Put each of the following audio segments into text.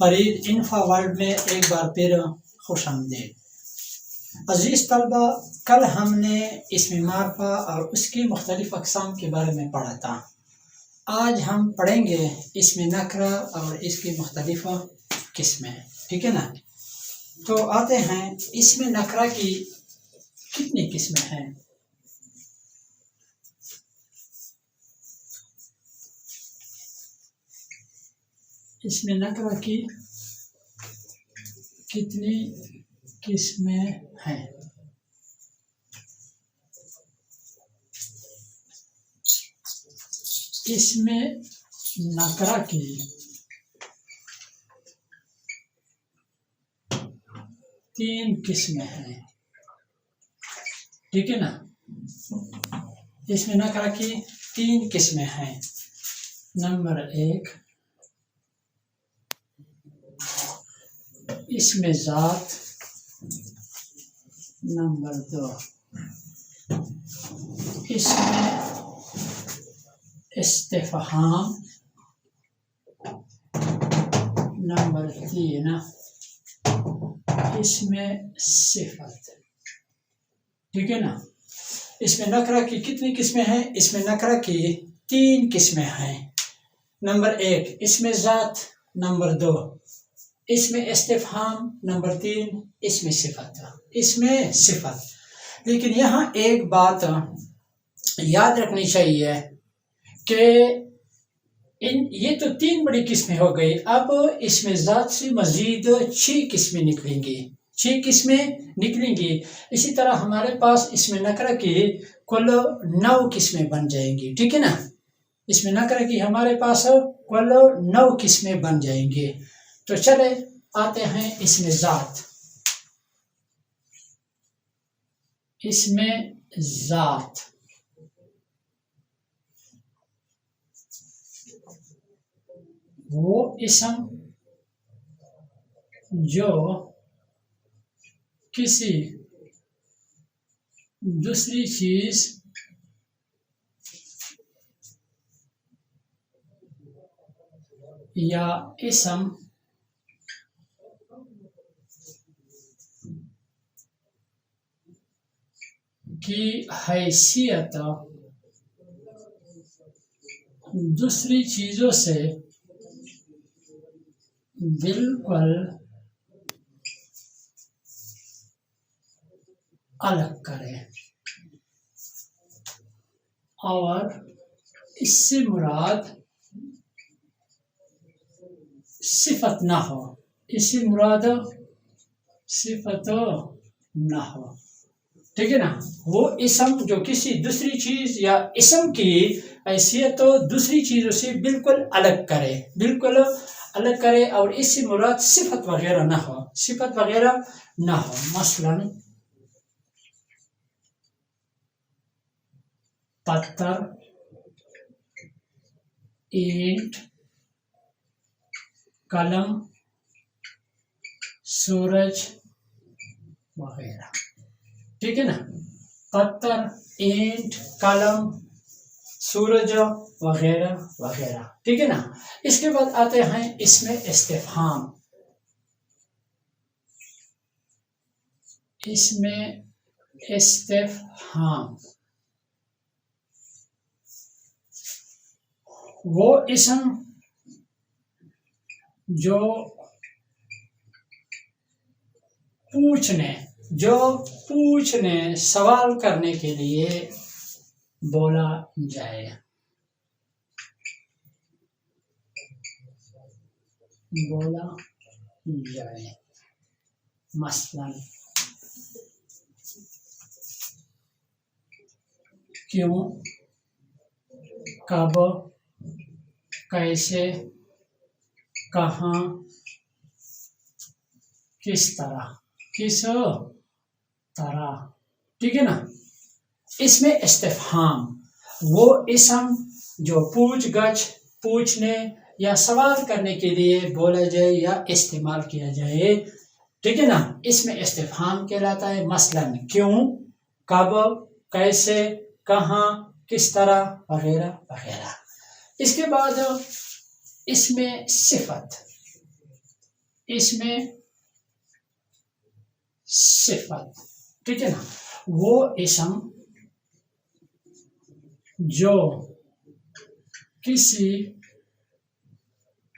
Farid انفا world میں ایک بار پھر خوش آمدید۔ عزیز طلبہ، کل ہم نے اسم معرفہ اور اس کی مختلف اقسام کے بارے میں پڑھا تھا۔ آج ہم پڑھیں گے اسم نکرہ اور اس کی مختلف قسمیں، ٹھیک ہے نا؟ تو آتے ہیں، اسم نکرہ کی کتنی قسمیں ہیں؟ اسم نکرہ کی کتنی قسمیں ہیں؟ اسم نکرہ کی تین قسمیں ہیں، ٹھیک ہے نا؟ اسم نکرہ کی تین قسمیں ہیں۔ نمبر 1 اسم ذات، نمبر 2 اسم استفہام، نمبر 3 اسم صفت، ٹھیک ہے نا؟ اسم نکرہ کی کتنی قسمیں ہیں؟ اسم نکرہ کی تین قسمیں ہیں۔ نمبر 1 اسم ذات، نمبر 2 اسم استفہام، نمبر 3 اسم صفت۔ لیکن یہاں ایک بات یاد رکھنی چاہیے کہ یہ تو تین بڑی قسمیں ہو گئی، اب اسم ذات سے مزید 6 قسمیں نکلیں گی۔ اسی طرح ہمارے پاس اسم نکرہ کی کل 9 قسمیں بن جائیں گی، ٹھیک ہے نا؟ اسم نکرہ کی ہمارے پاس کل 9 قسمیں بن جائیں گی۔ تو چلے آتے ہیں اسم ذات۔ اسم ذات وہ اسم جو کسی دوسری چیز یا اسم کی حیثیت دوسری چیزوں سے بالکل الگ کرے، اور اس سے مراد صفت نہ ہو، ٹھیک ہے نا؟ وہ اسم جو کسی دوسری چیز یا اسم کی حیثیت دوسری چیزوں سے بالکل الگ کرے، اور اس سے مراد صفت وغیرہ نہ ہو۔ مثلا پتھر، اینٹ، قلم، سورج وغیرہ، ٹھیک ہے نا؟ پتھر، اینٹ، قلم، سورج وغیرہ، ٹھیک ہے نا؟ اس کے بعد آتے ہیں اسم استفہام۔ اسم استفہام وہ اسم جو پوچھنے سوال کرنے کے لیے بولا جائے۔ مثلا کیوں، کب، کیسے، کہاں، کس طرح، ٹھیک ہے نا؟ اسم استفہام وہ اسم جو پوچھنے یا سوال کرنے کے لیے بولا جائے یا استعمال کیا جائے، ٹھیک ہے نا؟ اسم استفہام کہلاتا ہے۔ مثلا کیوں، کب، کیسے، کہاں، کس طرح وغیرہ۔ اس کے بعد اسم صفت، اس میں صفت، ٹھیک ہے نا، وہ اسم جو کسی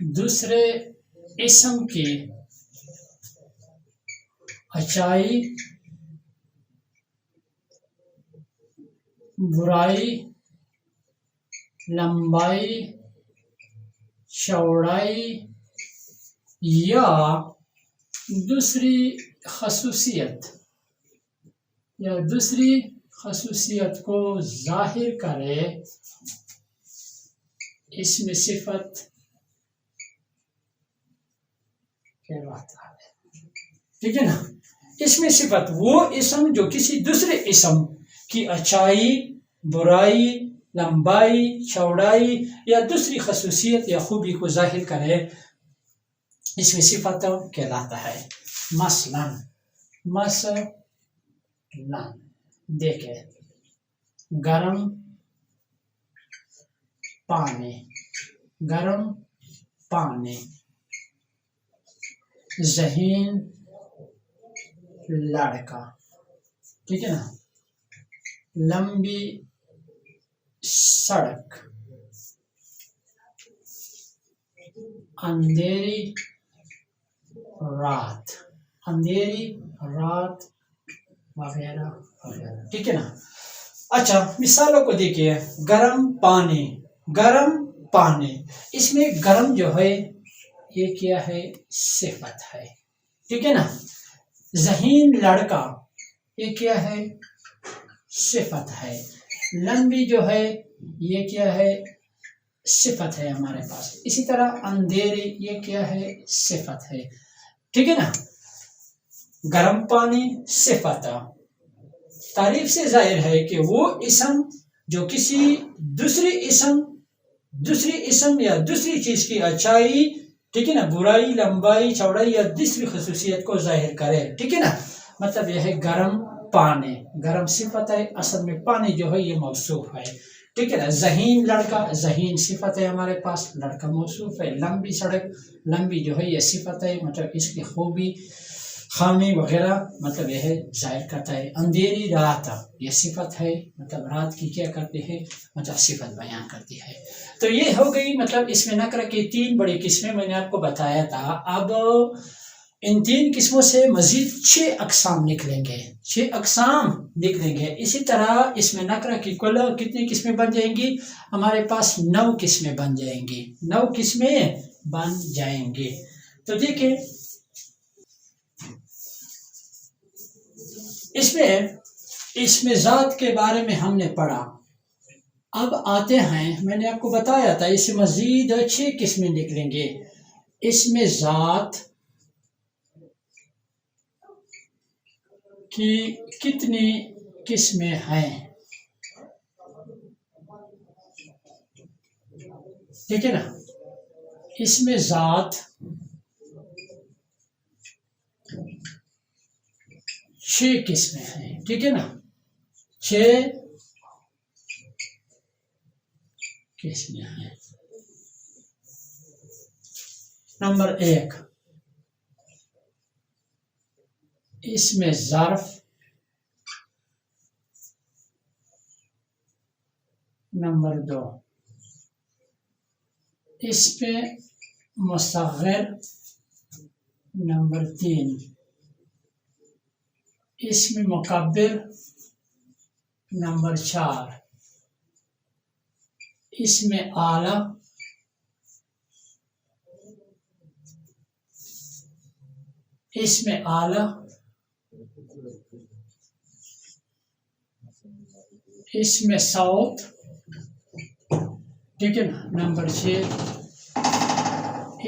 دوسرے اسم کی اچائی، برائی، لمبائی، چوڑائی یا دوسری خصوصیت کو ظاہر کرے، اس میں صفت کہلاتا ہے، ٹھیک ہے نا۔ اس میں صفت وہ اسم جو کسی دوسرے اسم کی اچائی، برائی، لمبائی، چوڑائی یا دوسری خصوصیت یا خوبی کو ظاہر کرے، اس میں صفت کہلاتا ہے۔ مثلا دیکھیں، گرم پانی، ذہین لڑکا، ٹھیک ہے نا، لمبی سڑک، اندھیری رات وغیرہ وغیرہ، ٹھیک ہے نا۔ اچھا، مثالوں کو دیکھیے، گرم پانی، اس میں گرم جو ہے یہ کیا ہے؟ صفت ہے، ٹھیک ہے نا۔ ذہین لڑکا یہ کیا ہے؟ صفت ہے۔ لمبی جو ہے یہ کیا ہے؟ صفت ہے ہمارے پاس۔ اسی طرح اندھیری یہ کیا ہے؟ صفت ہے، ٹھیک ہے نا۔ گرم پانی صفت، تعریف سے ظاہر ہے کہ وہ اسم جو کسی دوسری اسم یا دوسری چیز کی اچائی، ٹھیک ہے نا، برائی، لمبائی، چوڑائی یا دوسری خصوصیت کو ظاہر کرے، ٹھیک ہے نا۔ مطلب یہ ہے گرم پانی، گرم صفت ہے، اصل میں پانی جو ہے یہ موصوف ہے، ٹھیک ہے نا۔ ذہین لڑکا، ذہین صفت ہے ہمارے پاس، لڑکا موصوف ہے۔ لمبی سڑک، لمبی جو ہے یہ صفت ہے، مطلب اس کی خوبی، خامی وغیرہ مطلب یہ ہے ظاہر کرتا ہے۔ اندھیری رات یہ صفت ہے، مطلب رات کی کیا کرتی ہے؟ مطلب صفت بیان کرتی ہے۔ تو یہ ہو گئی مطلب اس میں نکرہ کی 3 بڑی قسمیں میں نے آپ کو بتایا تھا۔ اب ان 3 قسموں سے مزید 6 اقسام نکلیں گے۔ اسی طرح اس میں نکرہ کی کل کتنی قسمیں بن جائیں گی؟ ہمارے پاس 9 قسمیں بن جائیں گی۔ تو دیکھیں، اس میں ذات کے بارے میں ہم نے پڑھا۔ اب آتے ہیں، میں نے آپ کو بتایا تھا اس سے مزید 6 قسمیں نکلیں گے۔ اس میں ذات کی کتنی قسمیں ہیں؟ ٹھیک ہے نا، اس میں ذات 6 قسمیں ہیں، ٹھیک ہے نا، 6 قسمیں ہیں۔ نمبر 1، اس میں ظرف، نمبر 2 اس پہ مصغر، نمبر 3 اس میں مکبر، نمبر 4 اس میں اعلیٰ، اس میں صوت، ٹھیک ہے نا، نمبر 6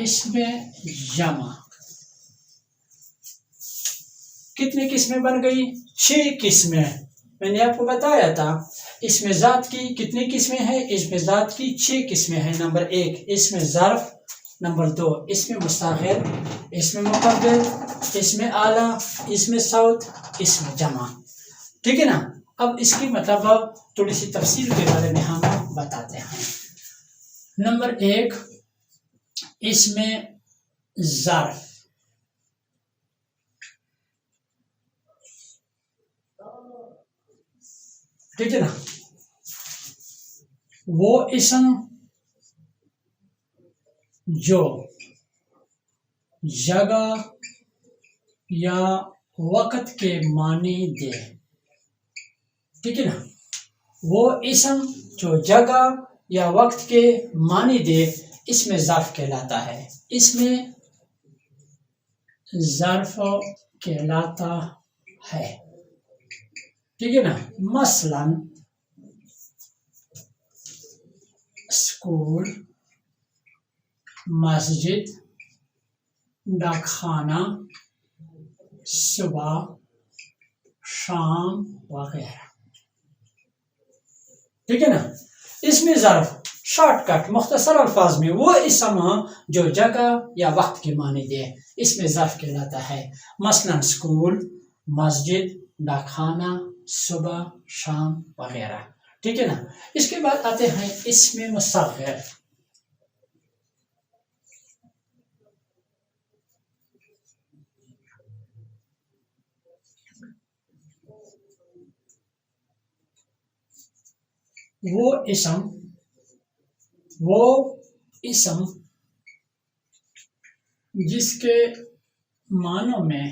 اس میں جمع۔ کتنی قسمیں بن گئی؟ 6 قسمیں۔ میں نے آپ کو بتایا تھا اس میں ذات کی کتنی قسمیں ہیں؟ اس میں ذات کی 6 قسمیں ہیں۔ نمبر 1 اس میں ظرف، نمبر 2 اس میں مصغر، اس میں مکبر، اس میں اعلیٰ، اس میں صوت، اس میں جمع، ٹھیک ہے نا۔ اب اس کی مطلب تھوڑی سی تفصیل کے بارے میں ہم بتاتے ہیں۔ نمبر 1 اس میں ظرف، ٹھیک ہے نا. وہ اسم جو جگہ یا وقت کے معنی دے. ٹھیک ہے نا. وہ اسم جو جگہ یا وقت کے معنی دے اس میں ظرف کہلاتا ہے. اس میں ظرف کہلاتا ہے. ٹھیک ہے نا. مثلا اسکول، مسجد، ڈاک خانہ، صبح، شام وغیرہ. ٹھیک ہے نا. اس میں ظرف شارٹ کٹ مختصر الفاظ میں وہ اسم جو جگہ یا وقت کے معنی دے اس میں ظرف کہلاتا ہے. مثلا اسکول، مسجد، ڈاک خانہ، صبح، شام وغیرہ. ٹھیک ہے نا. اس کے بعد آتے ہیں اسم مصغر. وہ اسم جس کے معنوں میں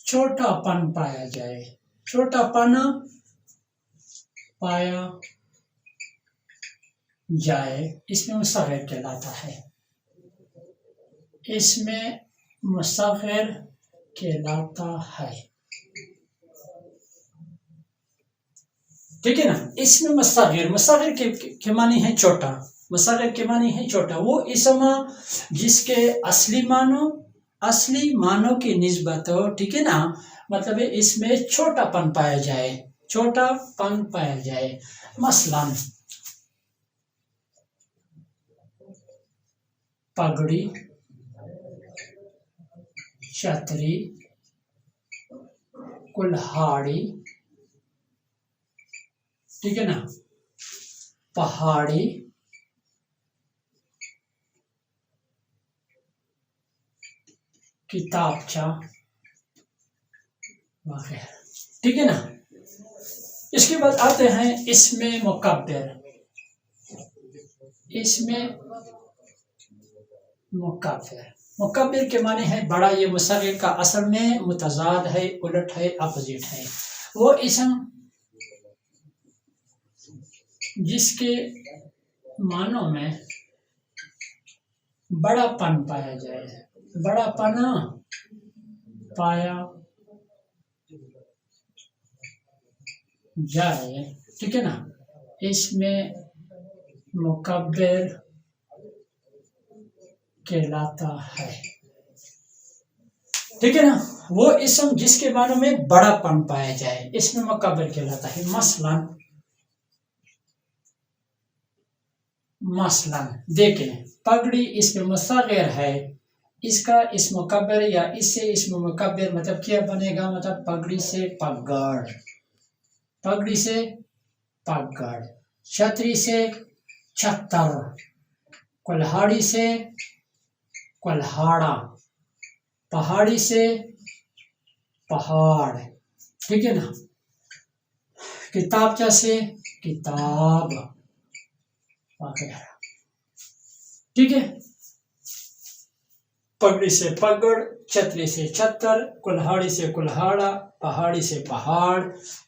چھوٹا پن پایا جائے. چھوٹا پن پایا جائے اس میں مصغر کہلاتا ہے. اس میں مصغر کہلاتا ہے. ٹھیک ہے نا. اس میں مصغر کے معنی ہے چھوٹا. مصغر کے معنی ہے چھوٹا. وہ اسم جس کے اصلی معنوں کی نسبت ہو. ٹھیک ہے نا. مطلب اس میں چھوٹا پن پایا جائے. مثلا پگڑی، چھتری، کلہاڑی. ٹھیک ہے نا. پہاڑی، کتابچہ وغیرہ. ٹھیک ہے نا. اس کے بعد آتے ہیں اسم مکبر. مکبر کے معنی ہے بڑا. یہ مصغر کا اصل میں متضاد ہے، الٹ ہے، اپوزٹ ہے. وہ اسم جس کے معنوں میں بڑا پن پایا جائے. ٹھیک ہے نا. اس میں مکبر کہلاتا ہے. ٹھیک ہے نا. وہ اسم جس کے معنوں میں بڑا پن پایا جائے اس میں مکبر کہلاتا ہے. مثلا دیکھیں پگڑی اس میں مصغر ہے. اس کا اسم مکبر یا اس سے اسم مکبر مطلب کیا بنے گا؟ مطلب پگڑی سے پگڑ، چھتری سے چھتر، کلہاڑی سے کلہاڑا، پہاڑی سے پہاڑ. ٹھیک ہے نا. کتابچہ سے کتاب وغیرہ. ٹھیک ہے. پگڑی سے پگڑ، چھتری سے چھتر، کلہاڑی سے کلہاڑا، پہاڑی سے پہاڑ،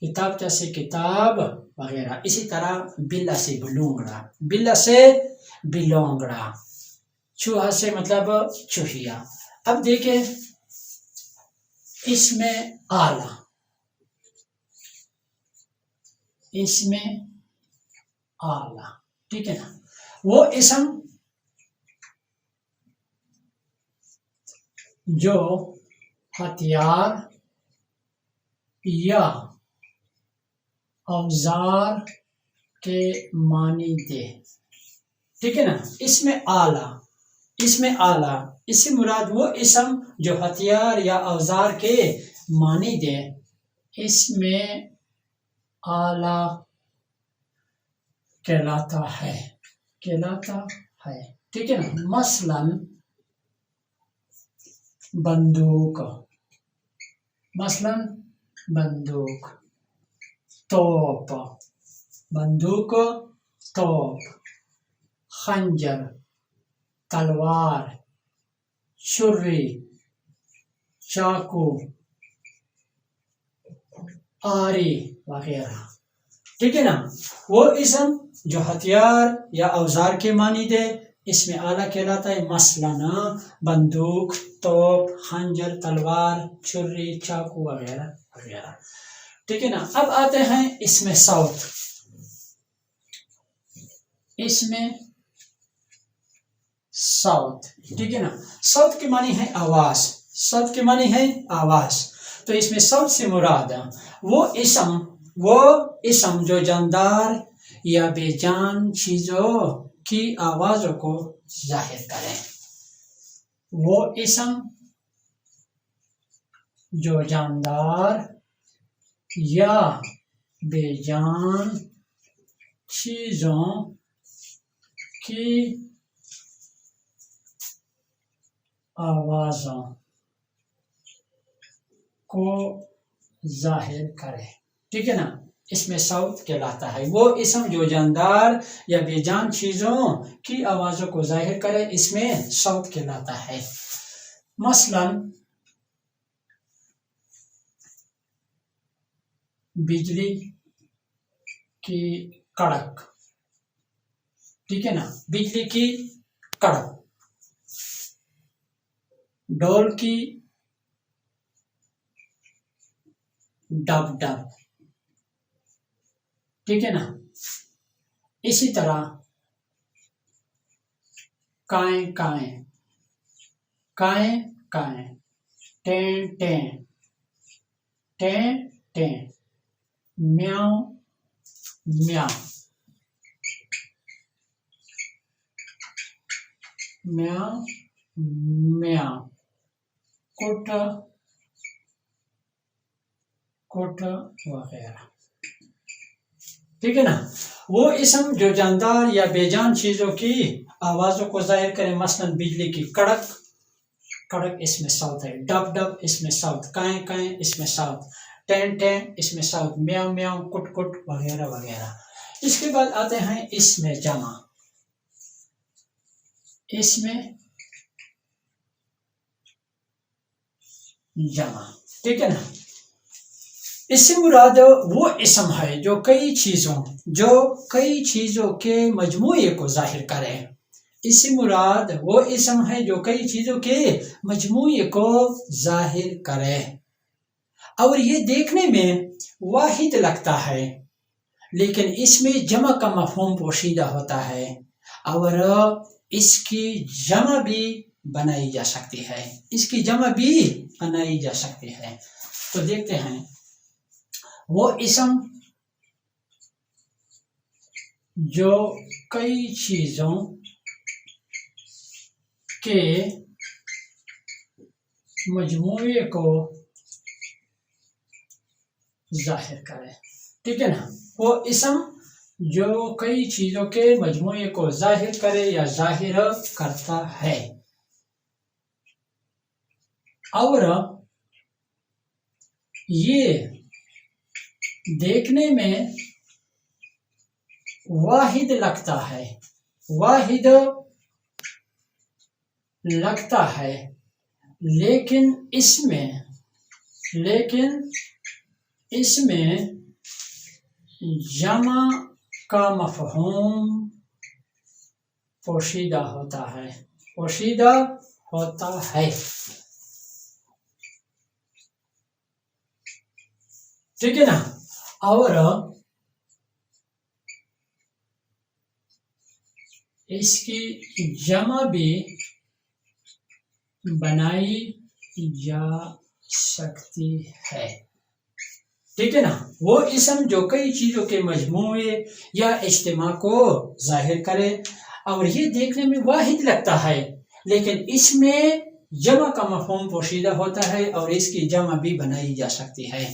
کتابچہ سے کتاب وغیرہ. اسی طرح بلا سے بلونگڑا، چوہا سے مطلب چوہیا. اب دیکھیں اس میں آلہ. ٹھیک ہے نا. وہ اسم جو ہتھیار یا اوزار کے معنی دے. ٹھیک ہے نا. اس میں آلہ اس سے مراد وہ اسم جو ہتھیار یا اوزار کے معنی دے. اس میں آلہ کہلاتا ہے. ٹھیک ہے نا. مثلا بندوق، توپ بندوق توپ خنجر تلوار چھری چاقو آری وغیرہ. ٹھیک ہے نا. وہ اسم جو ہتھیار یا اوزار کے معنی دے اس میں اعلیٰ کہلاتا ہے، مثلاً بندوق توپ خنجر تلوار چھری چاقو وغیرہ وغیرہ. ٹھیک ہے نا. اب آتے ہیں اس میں صوت. اس میں صوت. ٹھیک ہے نا. صوت کے معنی ہے آواز. صوت کے معنی ہے آواز. تو اس میں صوت سے مراد وہ اسم جو جاندار یا بے جان چیزوں کی آوازوں کو ظاہر کریں. وہ اسم جو جاندار یا بے جان چیزوں کی آوازوں کو ظاہر کرے. ٹھیک ہے نا. اس میں صوت کہلاتا ہے وہ اسم جو جاندار یا بے جان چیزوں کی آوازوں کو ظاہر کرے، اس میں صوت کہلاتا ہے. مثلا بجلی کی کڑک. ٹھیک ہے نا. بجلی کی کڑک. ڈول کی ڈب ڈب. ٹھیک ہے نا. اسی طرح کائیں کائیں کائیں کائیں ٹین ٹین ٹین ٹین میاؤں میاؤں میاؤں میاؤں کٹ کٹ وغیرہ. ٹھیک ہے نا. وہ اسم جو جاندار یا بے جان چیزوں کی آوازوں کو ظاہر کرے، مثلا بجلی کی کڑک. کڑک اس میں صوت ہے. ڈب ڈب اس میں صوت. کائیں کائیں اس میں صوت. ٹین ٹین اس میں صوت. میاؤں میاؤں کٹ کٹ وغیرہ وغیرہ. اس کے بعد آتے ہیں اس میں جمع. اس میں جمع. ٹھیک ہے نا. اس سے مراد وہ اسم ہے جو کئی چیزوں کے مجموعے کو ظاہر کرے. اس سے مراد وہ اسم ہے جو کئی چیزوں کے مجموعے کو ظاہر کرے اور یہ دیکھنے میں واحد لگتا ہے، لیکن اس میں جمع کا مفہوم پوشیدہ ہوتا ہے اور اس کی جمع بھی بنائی جا سکتی ہے. تو دیکھتے ہیں وہ اسم جو کئی چیزوں کے مجموعے کو ظاہر کرے. ٹھیک ہے نا. وہ اسم جو کئی چیزوں کے مجموعے کو ظاہر کرے یا ظاہر کرتا ہے اور یہ دیکھنے میں واحد لگتا ہے لیکن اس میں جمع کا مفہوم پوشیدہ ہوتا ہے. ٹھیک ہے نا. اور اس کی جمع بھی بنائی جا سکتی ہے. ٹھیک ہے نا. وہ اسم جو کئی چیزوں کے مجموعے یا اجتماع کو ظاہر کرے اور یہ دیکھنے میں واحد لگتا ہے لیکن اس میں جمع کا مفہوم پوشیدہ ہوتا ہے اور اس کی جمع بھی بنائی جا سکتی ہے.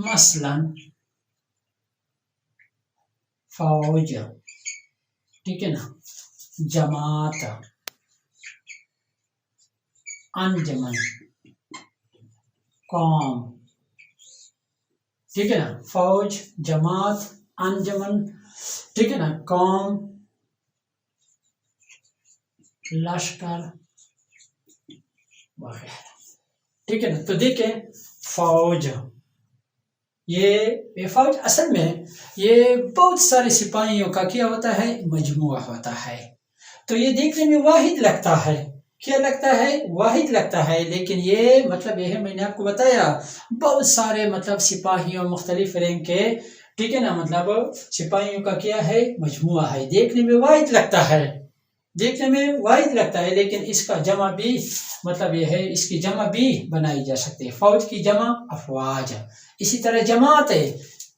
مثلا فوج. ٹھیک ہے نا. جماعت انجمن قوم ٹھیک ہے نا، فوج، جماعت، انجمن، ٹھیک ہے نا، قوم، لشکر وغیرہ، ٹھیک ہے نا۔ تو دیکھیں فوج، یہ فوج اصل میں یہ بہت سارے سپاہیوں کا کیا ہوتا ہے، مجموعہ ہوتا ہے۔ تو یہ دیکھنے میں واحد لگتا ہے، کیا لگتا ہے، واحد لگتا ہے، لیکن یہ مطلب یہ ہے، میں نے آپ کو بتایا بہت سارے مطلب سپاہیوں مختلف رینک کے، ٹھیک ہے نا، مطلب سپاہیوں کا کیا ہے، مجموعہ ہے، دیکھنے میں واحد لگتا ہے، دیکھنے میں واحد لگتا ہے، لیکن اس کا جمع بھی مطلب یہ ہے، اس کی جمع بھی بنائی جا سکتی ہے، فوج کی جمع افواج۔ اسی طرح جماعت ہے،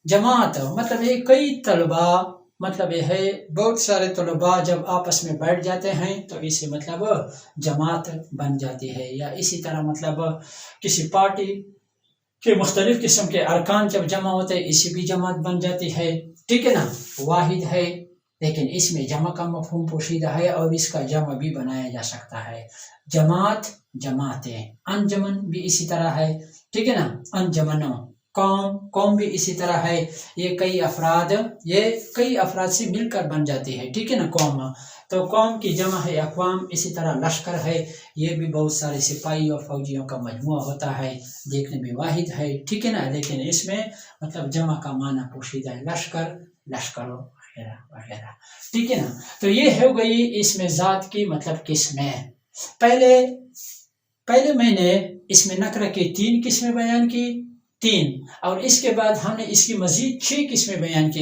جماعت مطلب یہ کئی طلباء، مطلب یہ ہے بہت سارے طلباء جب آپس میں بیٹھ جاتے ہیں تو اسے مطلب جماعت بن جاتی ہے۔ یا اسی طرح مطلب کسی پارٹی کے مختلف قسم کے ارکان جب جمع ہوتے ہیں، اسی بھی جماعت بن جاتی ہے، ٹھیک ہے نا، واحد ہے، لیکن اس میں جمع کا مفہوم پوشیدہ ہے اور اس کا جمع بھی بنایا جا سکتا ہے۔ جماعت، جماعتیں، انجمن بھی اسی طرح ہے، ٹھیک ہے نا، انجمنوں، قوم بھی اسی طرح ہے، یہ کئی افراد سے مل کر بن جاتی ہے، ٹھیک ہے نا، قوم۔ تو قوم کی جمع ہے اقوام، اسی طرح لشکر ہے، یہ بھی بہت سارے سپاہی اور فوجیوں کا مجموعہ ہوتا ہے، دیکھنے میں واحد ہے، ٹھیک ہے نا، لیکن اس میں مطلب جمع کا معنی پوشیدہ ہے، لشکروں وغیرہ وغیرہ، ٹھیک ہے نا۔ تو یہ ہو گئی اس میں ذات کی مطلب قسمیں۔ پہلے میں نے اس میں نکرہ کی 3 قسمیں بیان کی، 3، اور اس کے بعد ہم نے اس کی مزید 6 قسمیں بیان کی۔